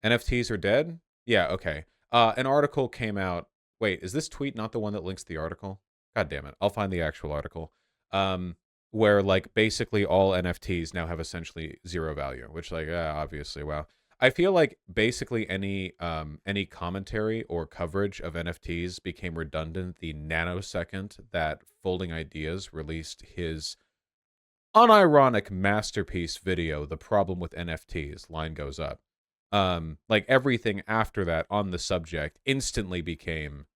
NFTs are dead? Yeah, okay. An article came out. Wait, is this tweet not the one that links the article? God damn it. I'll find the actual article. Um, where like basically all NFTs now have essentially zero value, which like obviously, wow. I feel like basically any commentary or coverage of NFTs became redundant the nanosecond that Folding Ideas released his unironic masterpiece video, The Problem with NFTs, line goes up. Like everything after that on the subject instantly became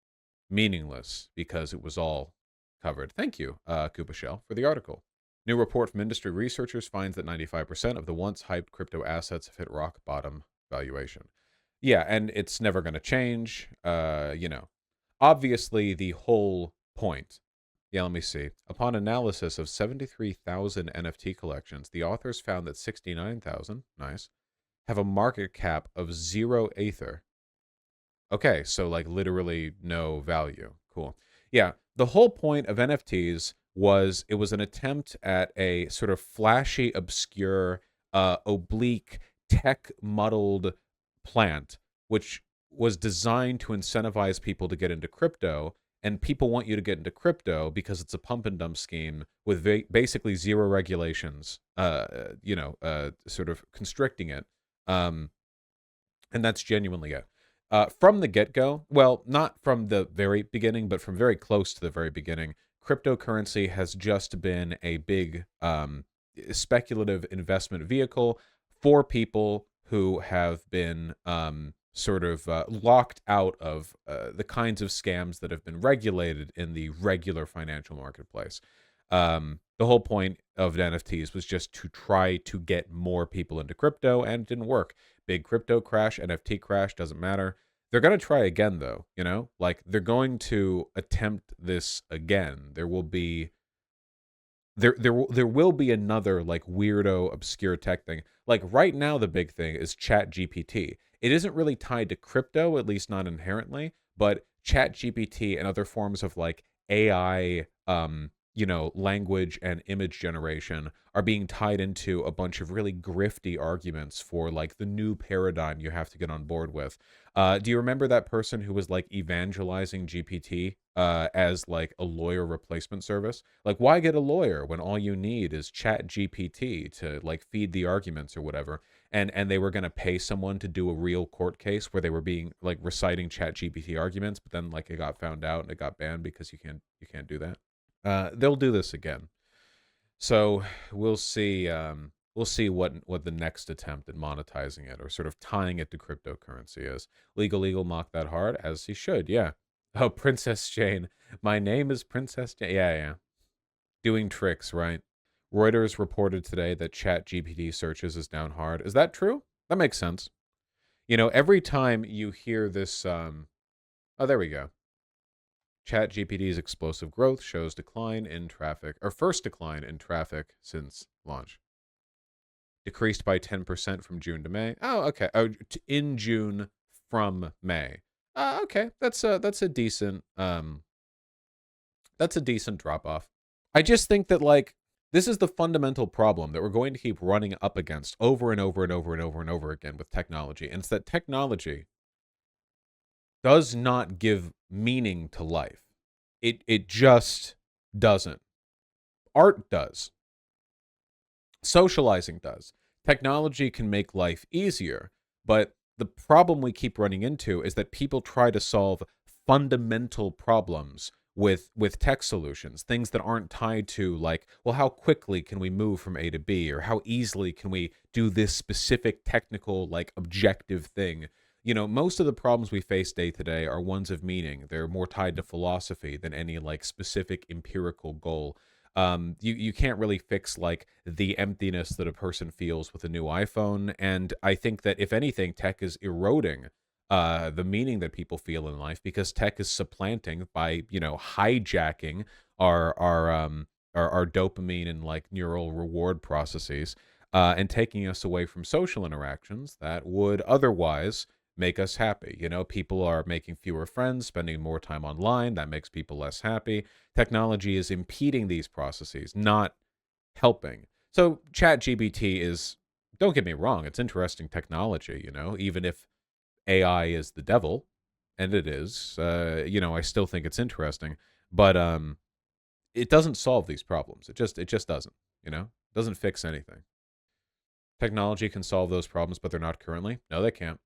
meaningless because it was all covered. Thank you, Koopa Shell, for the article. New report from industry researchers finds that 95% of the once hyped crypto assets have hit rock bottom valuation. Yeah, and it's never going to change. Obviously, the whole point. Yeah, let me see. Upon analysis of 73,000 NFT collections, the authors found that 69,000, nice, have a market cap of 0 Ether. Okay, so like literally no value. Cool. Yeah, the whole point of NFTs was it was an attempt at a sort of flashy, obscure, oblique, tech muddled plant, which was designed to incentivize people to get into crypto. And people want you to get into crypto because it's a pump and dump scheme with basically zero regulations, sort of constricting it. Um, and that's genuinely it. From the get go, well, not from the very beginning, but from very close to the very beginning, cryptocurrency has just been a big speculative investment vehicle for people who have been locked out of the kinds of scams that have been regulated in the regular financial marketplace. The whole point of NFTs was just to try to get more people into crypto, and it didn't work. Big crypto crash, NFT crash, doesn't matter. They're going to try again, though, like they're going to attempt this again. There will be another like weirdo obscure tech thing. Like right now the big thing is Chat GPT. It isn't really tied to crypto, at least not inherently, but Chat GPT and other forms of like AI language and image generation are being tied into a bunch of really grifty arguments for like the new paradigm you have to get on board with. Do you remember that person who was like evangelizing GPT as like a lawyer replacement service? Like, why get a lawyer when all you need is Chat GPT to like feed the arguments or whatever? And they were going to pay someone to do a real court case where they were being like reciting Chat GPT arguments, but then like it got found out and it got banned because you can't do that. They'll do this again. So we'll see. We'll see what the next attempt at monetizing it or sort of tying it to cryptocurrency is. Legal mock that hard as he should. Yeah. Oh, Princess Jane. My name is Princess Jane. Yeah, yeah. Doing tricks, right? Reuters reported today that Chat GPT searches is down hard. Is that true? That makes sense. Every time you hear this, oh, there we go. ChatGPT's explosive growth shows decline in traffic, or first decline in traffic since launch. Decreased by 10% from June to May. Oh, okay. Oh, in June from May. Okay. That's a decent drop off. I just think that like this is the fundamental problem that we're going to keep running up against over and over and over and over and over again with technology. And it's that technology does not give meaning to life. It just doesn't. Art does. Socializing does. Technology can make life easier, but the problem we keep running into is that people try to solve fundamental problems with tech solutions, things that aren't tied to like, well, how quickly can we move from A to B, or how easily can we do this specific technical like objective thing. Most of the problems we face day to day are ones of meaning. They're more tied to philosophy than any like specific empirical goal. You can't really fix like the emptiness that a person feels with a new iPhone. And I think that if anything, tech is eroding the meaning that people feel in life because tech is supplanting by hijacking our dopamine and like neural reward processes and taking us away from social interactions that would otherwise make us happy. People are making fewer friends, spending more time online. That makes people less happy. Technology is impeding these processes, not helping. So ChatGPT is, don't get me wrong, it's interesting technology, even if AI is the devil, and it is. I still think it's interesting, but it doesn't solve these problems. It just doesn't. Doesn't fix anything. Technology can solve those problems, but they're not currently. No, they can't.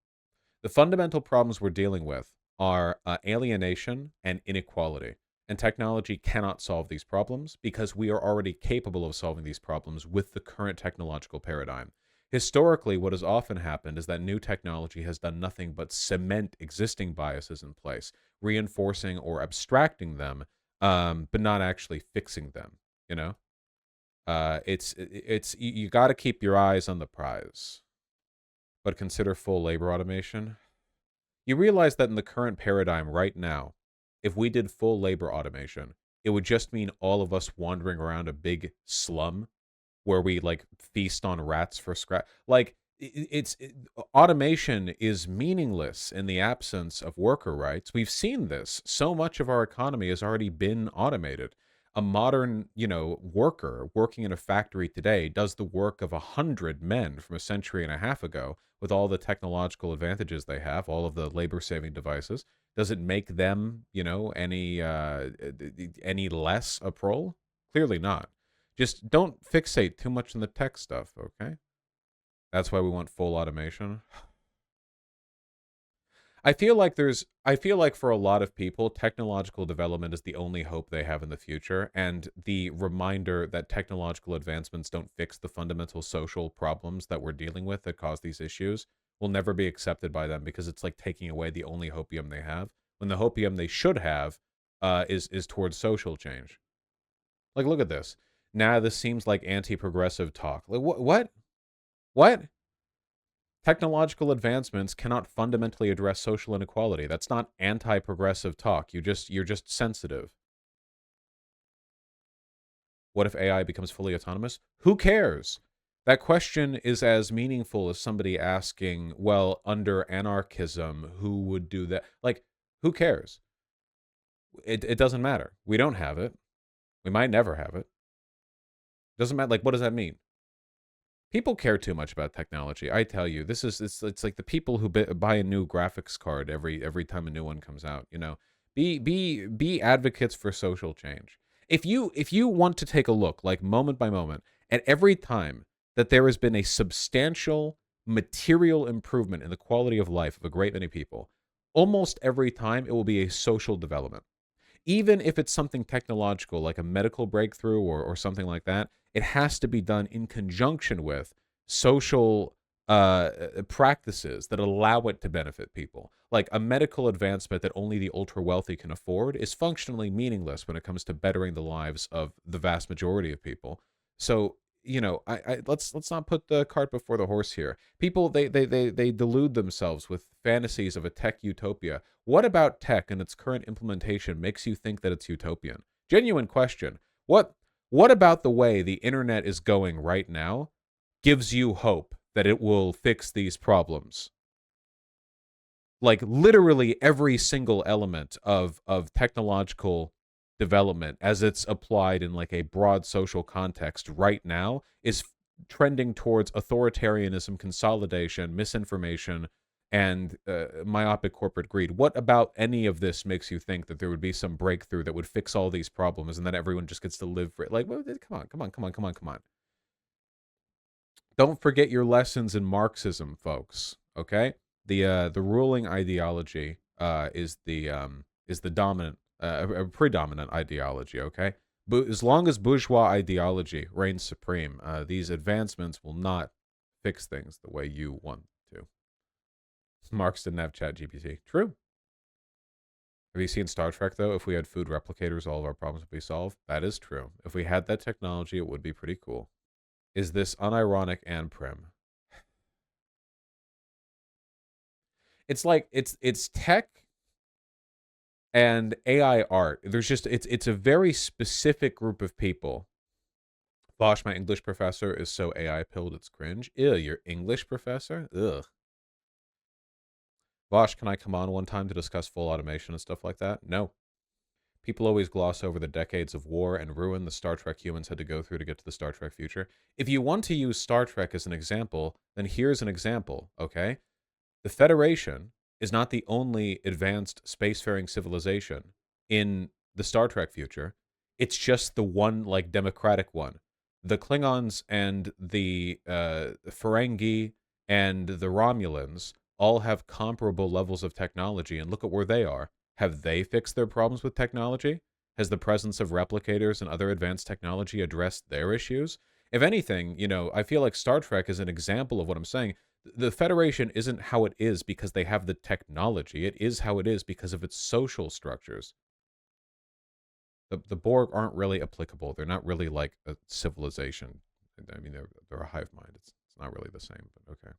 The fundamental problems we're dealing with are alienation and inequality. And technology cannot solve these problems because we are already capable of solving these problems with the current technological paradigm. Historically, what has often happened is that new technology has done nothing but cement existing biases in place, reinforcing or abstracting them, but not actually fixing them. You know, it's you got to keep your eyes on the prize, but consider full labor automation. You realize that in the current paradigm right now, if we did full labor automation, it would just mean all of us wandering around a big slum where we like feast on rats for scrap. Like automation is meaningless in the absence of worker rights. We've seen this. So much of our economy has already been automated. A modern, worker working in a factory today does the work of 100 men from a century and a half ago with all the technological advantages they have, all of the labor saving devices. Does it make them, any less a pro? Clearly not. Just don't fixate too much on the tech stuff, okay? That's why we want full automation. I feel like for a lot of people, technological development is the only hope they have in the future. And the reminder that technological advancements don't fix the fundamental social problems that we're dealing with that cause these issues will never be accepted by them because it's like taking away the only hopium they have. When the hopium they should have is towards social change. Like, look at this. Nah, this seems like anti-progressive talk. Like, what? What? Technological advancements cannot fundamentally address social inequality. That's not anti-progressive talk. You're just sensitive. What if AI becomes fully autonomous? Who cares? That question is as meaningful as somebody asking, well, under anarchism, who would do that? Like, who cares? It doesn't matter. We don't have it. We might never have it. Doesn't matter. Like, what does that mean? People care too much about technology. I tell you, it's like the people who buy a new graphics card every time a new one comes out. Be advocates for social change. If you want to take a look, like moment by moment, at every time that there has been a substantial material improvement in the quality of life of a great many people, almost every time it will be a social development. Even if it's something technological like a medical breakthrough or something like that, it has to be done in conjunction with social practices that allow it to benefit people. Like a medical advancement that only the ultra wealthy can afford is functionally meaningless when it comes to bettering the lives of the vast majority of people. So let's not put the cart before the horse here. People they delude themselves with fantasies of a tech utopia. What about tech and its current implementation makes you think that it's utopian? Genuine question. What about the way the internet is going right now gives you hope that it will fix these problems? Like literally every single element of technological development as it's applied in like a broad social context right now is trending towards authoritarianism, consolidation, misinformation, and myopic corporate greed. What about any of this makes you think that there would be some breakthrough that would fix all these problems and then everyone just gets to live for it? Like, come on. Don't forget your lessons in Marxism, folks. Okay, the ruling ideology is the dominant a predominant ideology. Okay, but as long as bourgeois ideology reigns supreme, these advancements will not fix things the way you want to. Marx didn't have Chat GPT. True. Have you seen Star Trek though? If we had food replicators, all of our problems would be solved. That is true. If we had that technology, it would be pretty cool. Is this unironic and prim? It's like it's tech and AI art. There's just it's a very specific group of people. Bosh, my English professor is so AI pilled it's cringe. Ew, your English professor? Ugh. Bosh, can I come on one time to discuss full automation and stuff like that? No. People always gloss over the decades of war and ruin the Star Trek humans had to go through to get to the Star Trek future. If you want to use Star Trek as an example, then here's an example, okay? The Federation is not the only advanced spacefaring civilization in the Star Trek future. It's just the one, like, democratic one. The Klingons and the Ferengi and the Romulans all have comparable levels of technology, and look at where they are. Have they fixed their problems with technology? Has the presence of replicators and other advanced technology addressed their issues? If anything, I feel like Star Trek is an example of what I'm saying. The Federation isn't how it is because they have the technology. It is how it is because of its social structures. The Borg aren't really applicable. They're not really like a civilization. I mean, they're a hive mind. It's not really the same, but okay.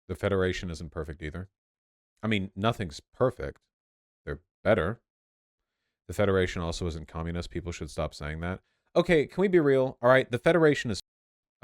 The Federation isn't perfect either. I mean, nothing's perfect. They're better. The Federation also isn't communist. People should stop saying that. Okay, can we be real? All right, the Federation is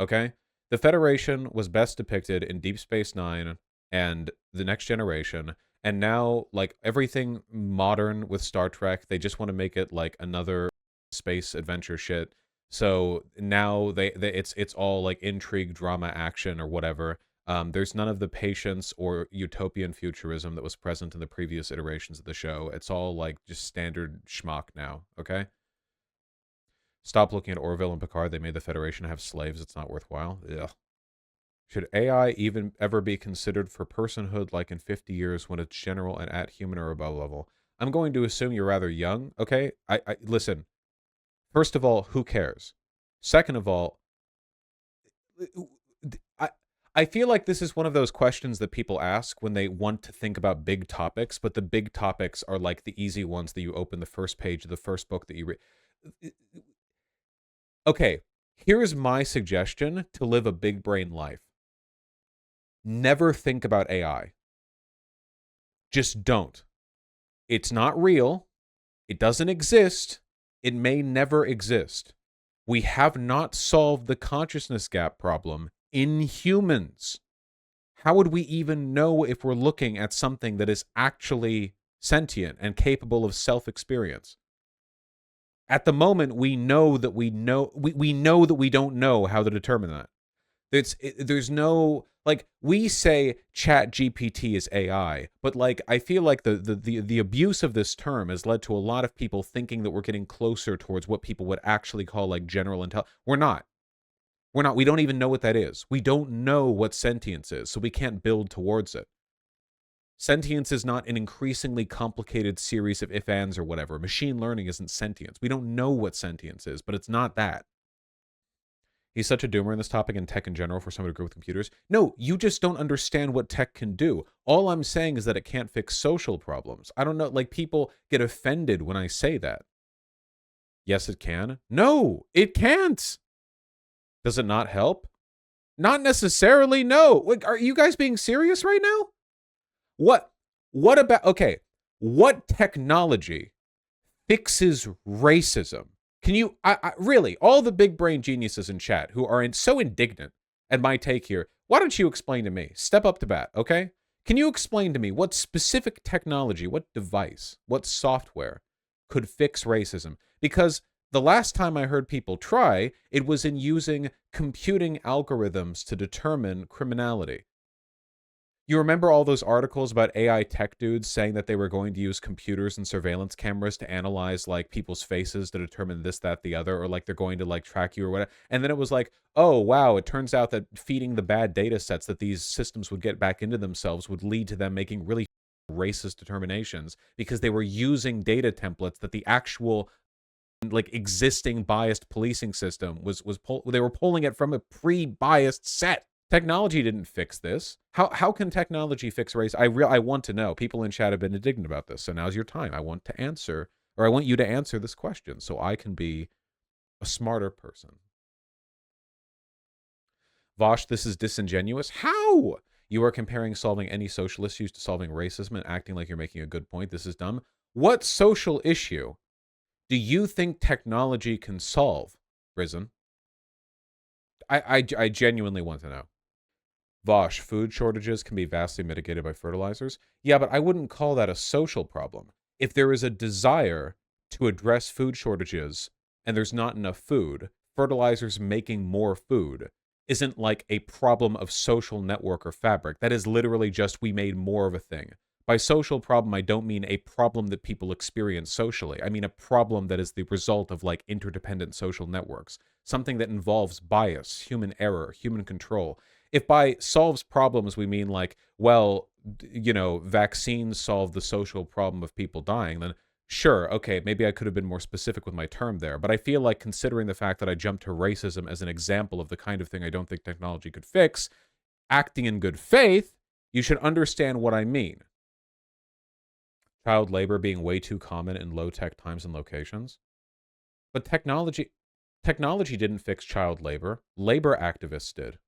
okay. The Federation was best depicted in Deep Space Nine and The Next Generation, and now, like, everything modern with Star Trek, they just want to make it like another space adventure shit. So now it's all like intrigue, drama, action, or whatever. There's none of the patience or utopian futurism that was present in the previous iterations of the show. It's all like just standard schmuck now, okay? Stop looking at Orville and Picard. They made the Federation have slaves. It's not worthwhile. Ugh. Should AI even ever be considered for personhood like in 50 years when it's general and at human or above level? I'm going to assume you're rather young, okay? Listen, first of all, who cares? Second of all, I feel like this is one of those questions that people ask when they want to think about big topics, but the big topics are like the easy ones that you open the first page of the first book that you read. Okay, here's my suggestion to live a big brain life. Never think about AI. Just don't. It's not real. It doesn't exist. It may never exist. We have not solved the consciousness gap problem in humans. How would we even know if we're looking at something that is actually sentient and capable of self-experience? At the moment, we know that we know that we don't know how to determine that. There's no, like, we say Chat GPT is AI, but like I feel like the abuse of this term has led to a lot of people thinking that we're getting closer towards what people would actually call like general intelligence. We're not. We're not. We don't even know what that is. We don't know what sentience is, so we can't build towards it. Sentience is not an increasingly complicated series of if-ands or whatever. Machine learning isn't sentience. We don't know what sentience is, but it's not that. He's such a doomer in this topic and tech in general for someone who grew with computers. No, you just don't understand what tech can do. All I'm saying is that it can't fix social problems. I don't know, like, people get offended when I say that. Yes, it can. No, it can't. Does it not help? Not necessarily, no. Like, are you guys being serious right now? What about, okay, what technology fixes racism? Can you, really, all the big brain geniuses in chat who are so indignant at my take here, why don't you explain to me? Step up to bat, okay? Can you explain to me what specific technology, what device, what software could fix racism? Because the last time I heard people try, it was in using computing algorithms to determine criminality. You remember all those articles about AI tech dudes saying that they were going to use computers and surveillance cameras to analyze like people's faces to determine this, that, the other, or like they're going to like track you or whatever. And then it was like, oh, wow, it turns out that feeding the bad data sets that these systems would get back into themselves would lead to them making really racist determinations because they were using data templates that the actual like existing biased policing system they were pulling it from a pre-biased set. Technology didn't fix this. How can technology fix race? I want to know. People in chat have been indignant about this, so now's your time. I want to answer, or I want you to answer this question so I can be a smarter person. Vosh, this is disingenuous. How? You are comparing solving any social issues to solving racism and acting like you're making a good point. This is dumb. What social issue do you think technology can solve, Risen? I genuinely want to know. Vosh, food shortages can be vastly mitigated by fertilizers. Yeah, but I wouldn't call that a social problem. If there is a desire to address food shortages and there's not enough food, fertilizers making more food isn't like a problem of social network or fabric. That is literally just we made more of a thing. By social problem, I don't mean a problem that people experience socially. I mean a problem that is the result of like interdependent social networks, something that involves bias, human error, human control. If by solves problems we mean like, well, vaccines solve the social problem of people dying, then sure, okay, maybe I could have been more specific with my term there, but I feel like considering the fact that I jumped to racism as an example of the kind of thing I don't think technology could fix, acting in good faith, you should understand what I mean. Child labor being way too common in low-tech times and locations. But technology didn't fix child labor. Labor activists did.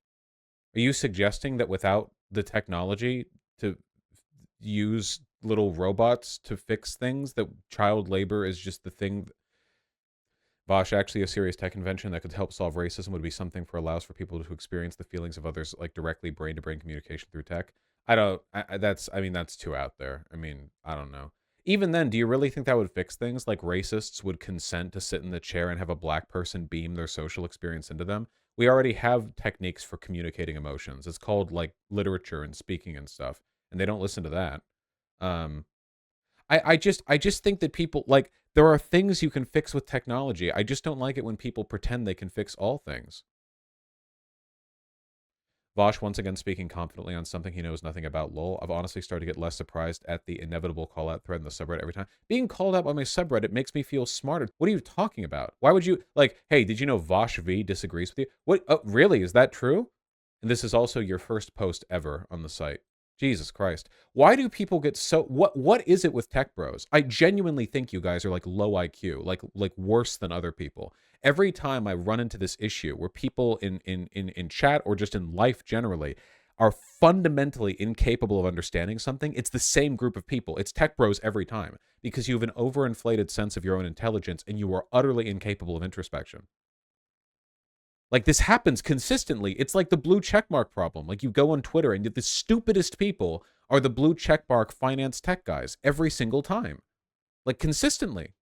Are you suggesting that without the technology to use little robots to fix things, that child labor is just the thing? Vosh, actually, a serious tech invention that could help solve racism would be something for allows for people to experience the feelings of others, like directly brain-to-brain communication through tech. I don't. That's too out there. I mean, I don't know. Even then, do you really think that would fix things? Like racists would consent to sit in the chair and have a black person beam their social experience into them? We already have techniques for communicating emotions. It's called like literature and speaking and stuff, and they don't listen to that. Um, I just think that people like there are things you can fix with technology. I just don't like it when people pretend they can fix all things. Vosh once again speaking confidently on something he knows nothing about. Lol. I've honestly started to get less surprised at the inevitable call out thread in the subreddit every time. Being called out by my subreddit makes me feel smarter. What are you talking about? Why would you like, hey, did you know Vosh V disagrees with you? What really? Is that true? And this is also your first post ever on the site. Jesus Christ. Why do people get so what is it with tech bros? I genuinely think you guys are like low IQ, like worse than other people. Every time I run into this issue where people in chat or just in life generally are fundamentally incapable of understanding something, it's the same group of people. It's tech bros every time because you have an overinflated sense of your own intelligence and you are utterly incapable of introspection. Like this happens consistently. It's like the blue checkmark problem. Like you go on Twitter and the stupidest people are the blue checkmark finance tech guys every single time. Like consistently.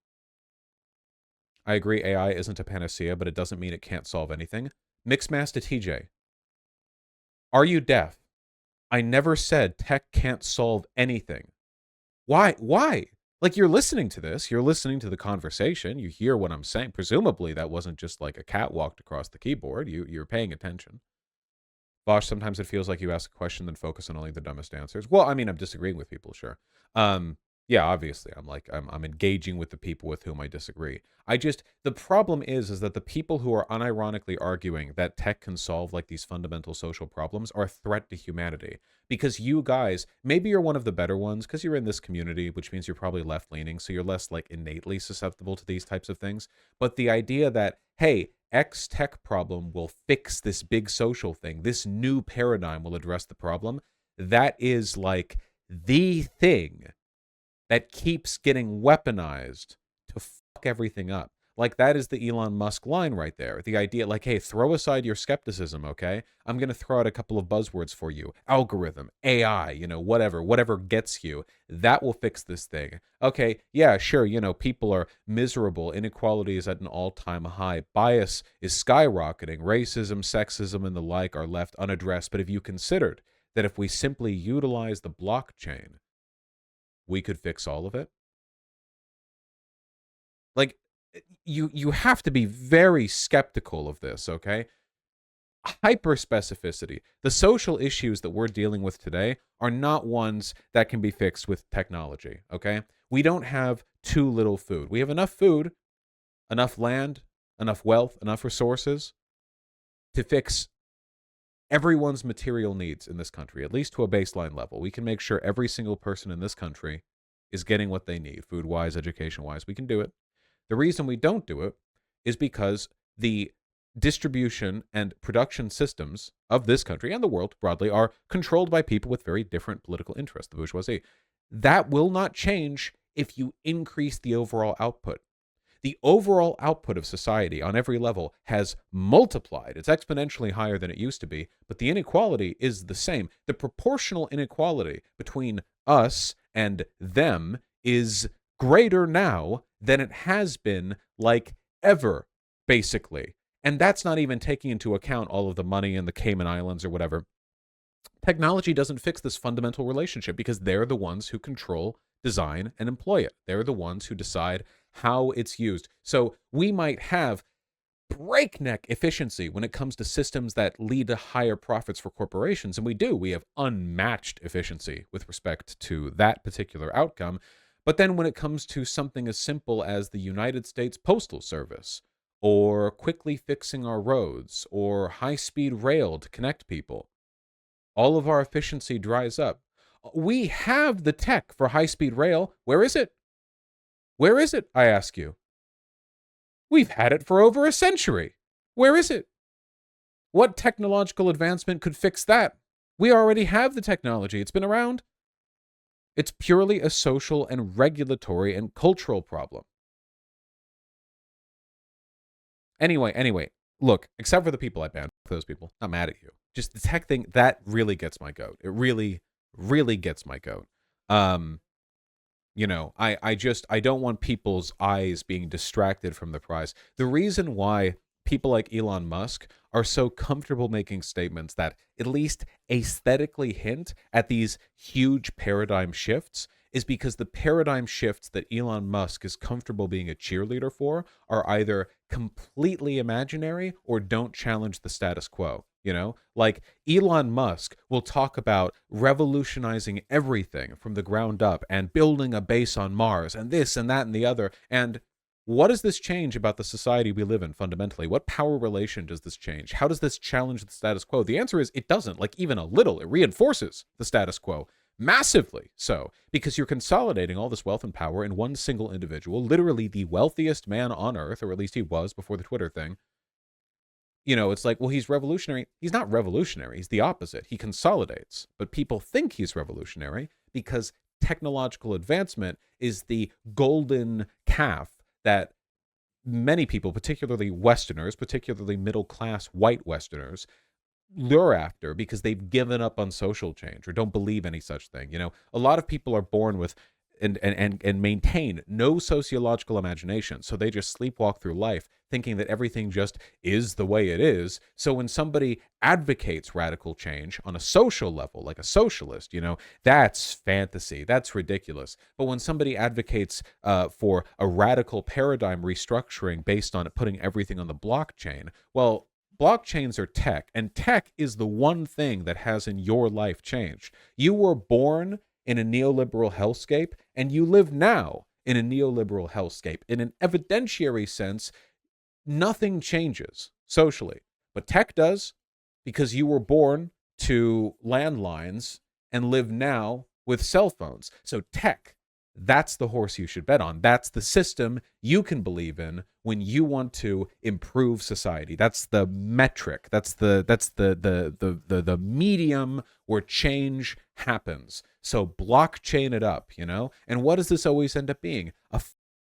I agree AI isn't a panacea, but it doesn't mean it can't solve anything. Mixmaster TJ. Are you deaf? I never said tech can't solve anything. Why? Why? Like you're listening to this, you're listening to the conversation, you hear what I'm saying. Presumably that wasn't just like a cat walked across the keyboard. You're paying attention. Vosh, sometimes it feels like you ask a question then focus on only the dumbest answers. Well, I mean, I'm disagreeing with people, sure. Yeah, obviously, I'm engaging with the people with whom I disagree. The problem is that the people who are unironically arguing that tech can solve like these fundamental social problems are a threat to humanity. Because you guys, maybe you're one of the better ones because you're in this community, which means you're probably left leaning, so you're less like innately susceptible to these types of things. But the idea that, hey, X tech problem will fix this big social thing, this new paradigm will address the problem, that is like the thing that keeps getting weaponized to fuck everything up. Like that is the Elon Musk line right there. The idea like, hey, throw aside your skepticism, okay? I'm going to throw out a couple of buzzwords for you. Algorithm, AI, whatever gets you. That will fix this thing. Okay, yeah, sure, people are miserable. Inequality is at an all-time high. Bias is skyrocketing. Racism, sexism, and the like are left unaddressed. But have you considered that if we simply utilize the blockchain, we could fix all of it? Like you have to be very skeptical of this, okay? Hyper specificity. The social issues that we're dealing with today are not ones that can be fixed with technology, okay? We don't have too little food. We have enough food, enough land, enough wealth, enough resources to fix everyone's material needs in this country, at least to a baseline level. We can make sure every single person in this country is getting what they need, food-wise, education-wise. We can do it. The reason we don't do it is because the distribution and production systems of this country and the world broadly are controlled by people with very different political interests, the bourgeoisie. That will not change if you increase the overall output. The overall output of society on every level has multiplied. It's exponentially higher than it used to be, but the inequality is the same. The proportional inequality between us and them is greater now than it has been like ever, basically. And that's not even taking into account all of the money in the Cayman Islands or whatever. Technology doesn't fix this fundamental relationship because they're the ones who control, design, and employ it. They're the ones who decide how it's used. So we might have breakneck efficiency when it comes to systems that lead to higher profits for corporations. And we do. We have unmatched efficiency with respect to that particular outcome. But then when it comes to something as simple as the United States Postal Service, or quickly fixing our roads, or high speed rail to connect people, all of our efficiency dries up. We have the tech for high speed rail. Where is it? Where is it, I ask you? We've had it for over a century. Where is it? What technological advancement could fix that? We already have the technology. It's been around. It's purely a social and regulatory and cultural problem. Anyway, look, except for the people I banned, those people, I'm mad at you. Just the tech thing, that really gets my goat. It really, really gets my goat. I don't want people's eyes being distracted from the prize. The reason why people like Elon Musk are so comfortable making statements that at least aesthetically hint at these huge paradigm shifts is because the paradigm shifts that Elon Musk is comfortable being a cheerleader for are either completely imaginary or don't challenge the status quo. Like Elon Musk will talk about revolutionizing everything from the ground up and building a base on Mars and this and that and the other. And what does this change about the society we live in fundamentally? What power relation does this change? How does this challenge the status quo? The answer is it doesn't, like even a little. It reinforces the status quo. Massively so, because you're consolidating all this wealth and power in one single individual, literally the wealthiest man on earth, or at least he was before the Twitter thing. It's like, well, he's revolutionary. He's not revolutionary. He's the opposite. He consolidates. But people think he's revolutionary because technological advancement is the golden calf that many people, particularly Westerners, particularly middle-class white Westerners, lure after because they've given up on social change or don't believe any such thing. A lot of people are born with and maintain no sociological imagination, so they just sleepwalk through life thinking that everything just is the way it is. So when somebody advocates radical change on a social level, like a socialist, that's fantasy, that's ridiculous. But when somebody advocates for a radical paradigm restructuring based on putting everything on the blockchain, well, blockchains are tech, and tech is the one thing that has in your life changed. You were born in a neoliberal hellscape, and you live now in a neoliberal hellscape. In an evidentiary sense, nothing changes socially, but tech does, because you were born to landlines and live now with cell phones. So tech, that's the horse you should bet on. That's the system you can believe in when you want to improve society. That's the metric. That's the medium where change happens. So blockchain it up, And what does this always end up being? A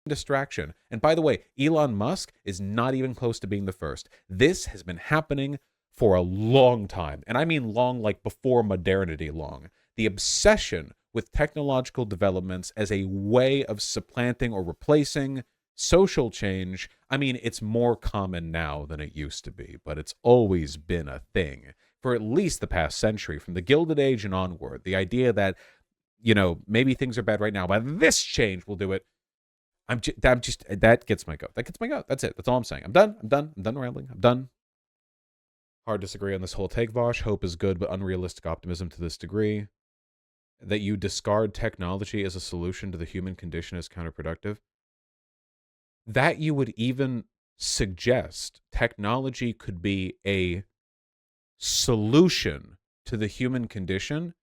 distraction. And by the way, Elon Musk is not even close to being the first. This has been happening for a long time. And I mean long, like before modernity long. The obsession with technological developments as a way of supplanting or replacing social change. I mean, it's more common now than it used to be, but it's always been a thing for at least the past century, from the Gilded Age and onward. The idea that, maybe things are bad right now, but this change will do it. That gets my goat. That gets my goat. That's it. That's all I'm saying. I'm done rambling. I'm done. Hard disagree on this whole take, Vosh. Hope is good, but unrealistic optimism to this degree. That you discard technology as a solution to the human condition is counterproductive. That you would even suggest technology could be a solution to the human condition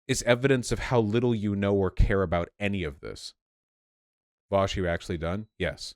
is evidence of how little you know or care about any of this. Vosh, you actually done? Yes.